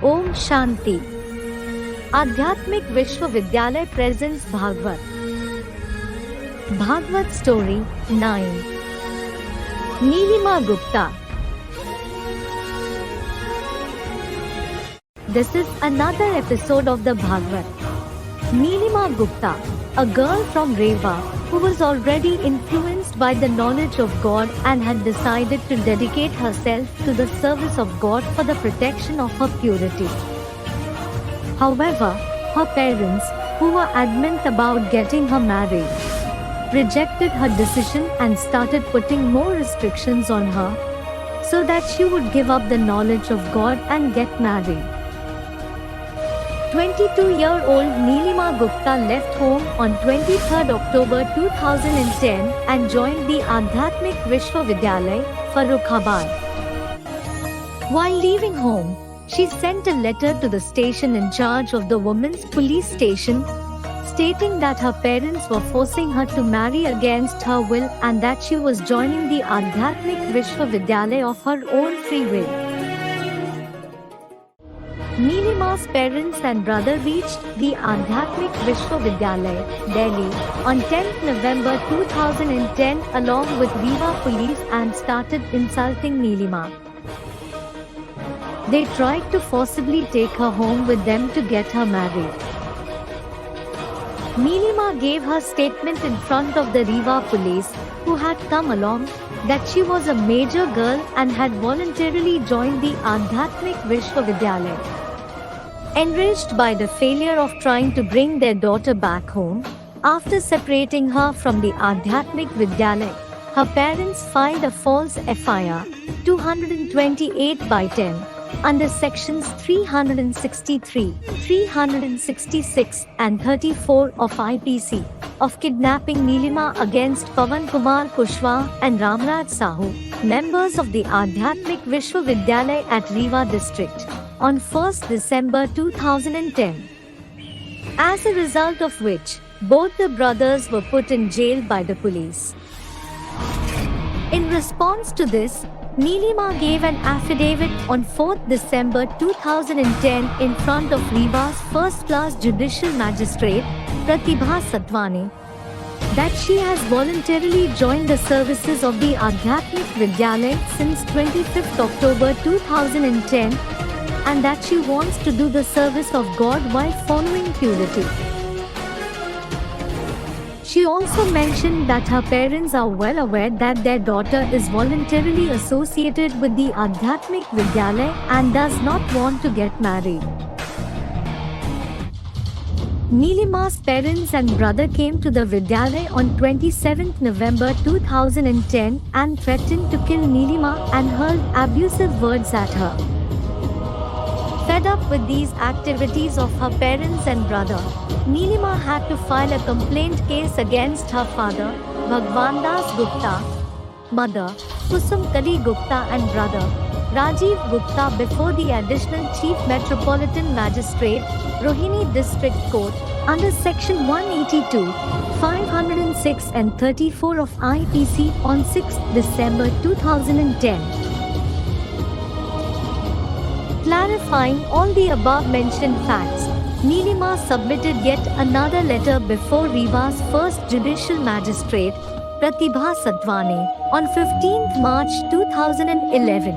ओम शांति। आध्यात्मिक विश्वविद्यालय presents Bhagavat story 9। Nilima Gupta. This is another episode of the Bhagavad. Neelima Gupta, a girl from Rewa, who was already influenced by the knowledge of God and had decided to dedicate herself to the service of God for the protection of her purity. However, her parents, who were adamant about getting her married, rejected her decision and started putting more restrictions on her so that she would give up the knowledge of God and get married. 22-year-old Neelima Gupta left home on 23rd October 2010 and joined the Adhyatmik Vishwavidyalay, Farrukhabad. While leaving home, she sent a letter to the station in charge of the women's police station, stating that her parents were forcing her to marry against her will and that she was joining the Adhyatmik Vishwavidyalay of her own free will. Neelima's parents and brother reached the Adhyatmik Vishwavidyalay, Delhi, on 10th November 2010 along with Rewa police and started insulting Neelima. They tried to forcibly take her home with them to get her married. Neelima gave her statement in front of the Rewa police, who had come along, that she was a major girl and had voluntarily joined the Adhyatmik Vishwavidyalay. Enraged by the failure of trying to bring their daughter back home, after separating her from the Adhyatmik Vidyalay, her parents filed a false FIR 228/10 under sections 363, 366 and 34 of IPC of kidnapping Neelima against Pawan Kumar Kushwaha and Ramraj Sahu, members of the Adhyatmik Vishwavidyalay at Rewa district, on 1st December 2010. As a result of which, both the brothers were put in jail by the police. In response to this, Neelima gave an affidavit on 4th December 2010 in front of Rewa's first-class judicial magistrate, Pratibha Satwani, that she has voluntarily joined the services of the Adhyatmik Vidyalay since 25th October 2010 and that she wants to do the service of God while following purity. She also mentioned that her parents are well aware that their daughter is voluntarily associated with the Adhyatmik Vidyalay and does not want to get married. Neelima's parents and brother came to the Vidyalay on 27th November 2010 and threatened to kill Neelima and hurled abusive words at her. Fed up with these activities of her parents and brother, Neelima had to file a complaint case against her father, Bhagwan Das Gupta, mother, Kusum Kali Gupta and brother, Rajiv Gupta before the Additional Chief Metropolitan Magistrate, Rohini District Court, under Section 182, 506 and 34 of IPC on 6th December 2010. Clarifying all the above-mentioned facts, Neelima submitted yet another letter before Rewa's first judicial magistrate, Pratibha Satwani, on 15th March 2011.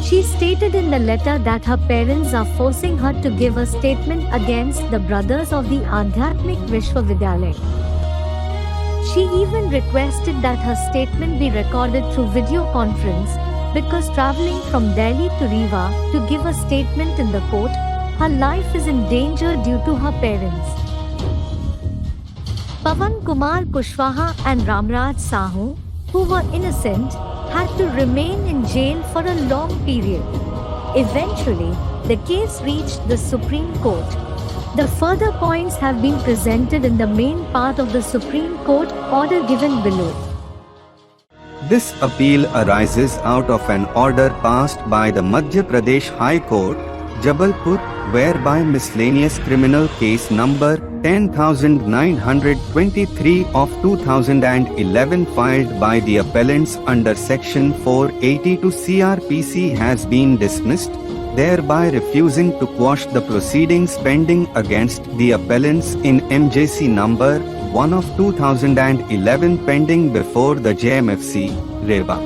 She stated in the letter that her parents are forcing her to give a statement against the brothers of the Adhyatmik Vishwavidyalay. She even requested that her statement be recorded through video conference, because travelling from Delhi to Rewa to give a statement in the court, her life is in danger due to her parents. Pawan Kumar Kushwaha and Ramraj Sahu, who were innocent, had to remain in jail for a long period. Eventually, the case reached the Supreme Court. The further points have been presented in the main part of the Supreme Court order given below. This appeal arises out of an order passed by the Madhya Pradesh High Court, Jabalpur, whereby miscellaneous criminal case number 10923 of 2011 filed by the appellants under section 482 CRPC has been dismissed, thereby refusing to quash the proceedings pending against the appellants in MJC number 1 of 2011 pending before the JMFC, Rewa.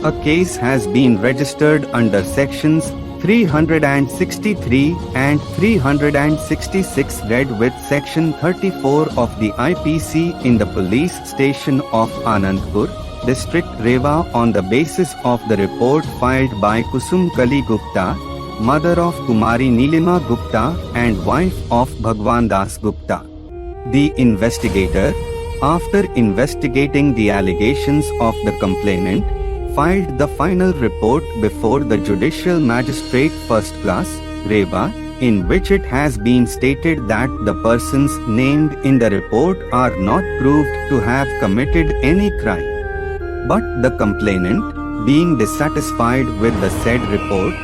A case has been registered under sections 363 and 366 read with section 34 of the IPC in the police station of Anandpur, district Rewa on the basis of the report filed by Kusum Kali Gupta, mother of Kumari Nilima Gupta and wife of Bhagwan Das Gupta. The investigator, after investigating the allegations of the complainant, filed the final report before the Judicial Magistrate First Class, Rewa, in which it has been stated that the persons named in the report are not proved to have committed any crime. But the complainant, being dissatisfied with the said report,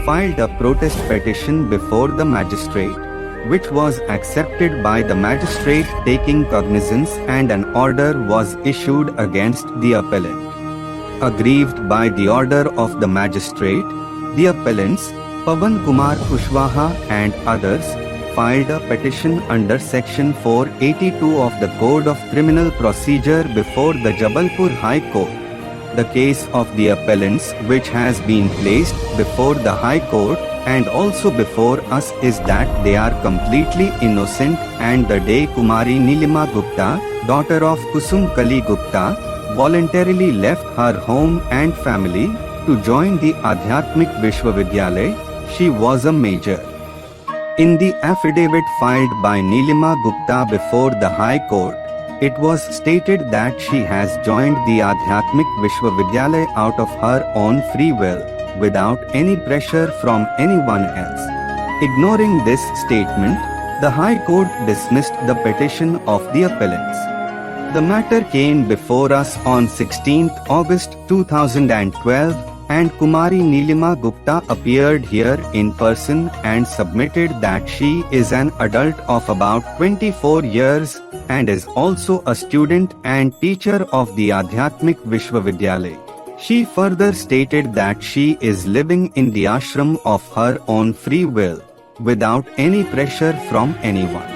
filed a protest petition before the magistrate, which was accepted by the magistrate taking cognizance, and an order was issued against the appellant. Aggrieved by the order of the magistrate, the appellants, Pavan Kumar Kushwaha and others, filed a petition under section 482 of the Code of Criminal Procedure before the Jabalpur High Court. The case of the appellants, which has been placed before the High Court and also before us, is that they are completely innocent, and the day Kumari Nilima Gupta, daughter of Kusum Kali Gupta, voluntarily left her home and family to join the Adhyatmik Vishwavidyalaya, she was a major. In the affidavit filed by Nilima Gupta before the High Court, it was stated that she has joined the Adhyatmik Vishwavidyalaya out of her own free will, without any pressure from anyone else. Ignoring this statement, the High Court dismissed the petition of the appellants. The matter came before us on 16th August 2012, and Kumari Nilima Gupta appeared here in person and submitted that she is an adult of about 24 years and is also a student and teacher of the Adhyatmik Vishwavidyalaya. She further stated that she is living in the ashram of her own free will, without any pressure from anyone.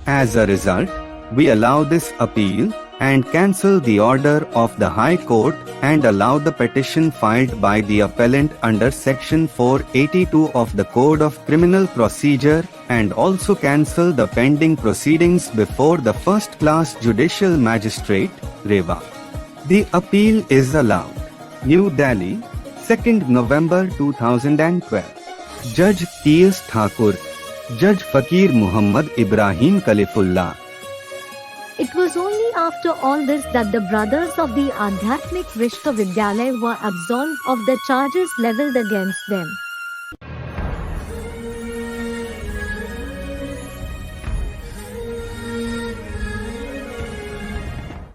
As a result, we allow this appeal and cancel the order of the High Court and allow the petition filed by the appellant under section 482 of the Code of Criminal Procedure, and also cancel the pending proceedings before the First Class Judicial Magistrate, Rewa. The appeal is allowed. New Delhi, 2nd November 2012. Judge T.S. Thakur, Judge Fakir Muhammad Ibrahim Kalifullah. It was only after all this that the brothers of the Adhyatmik Vishwavidyalaya were absolved of the charges levelled against them.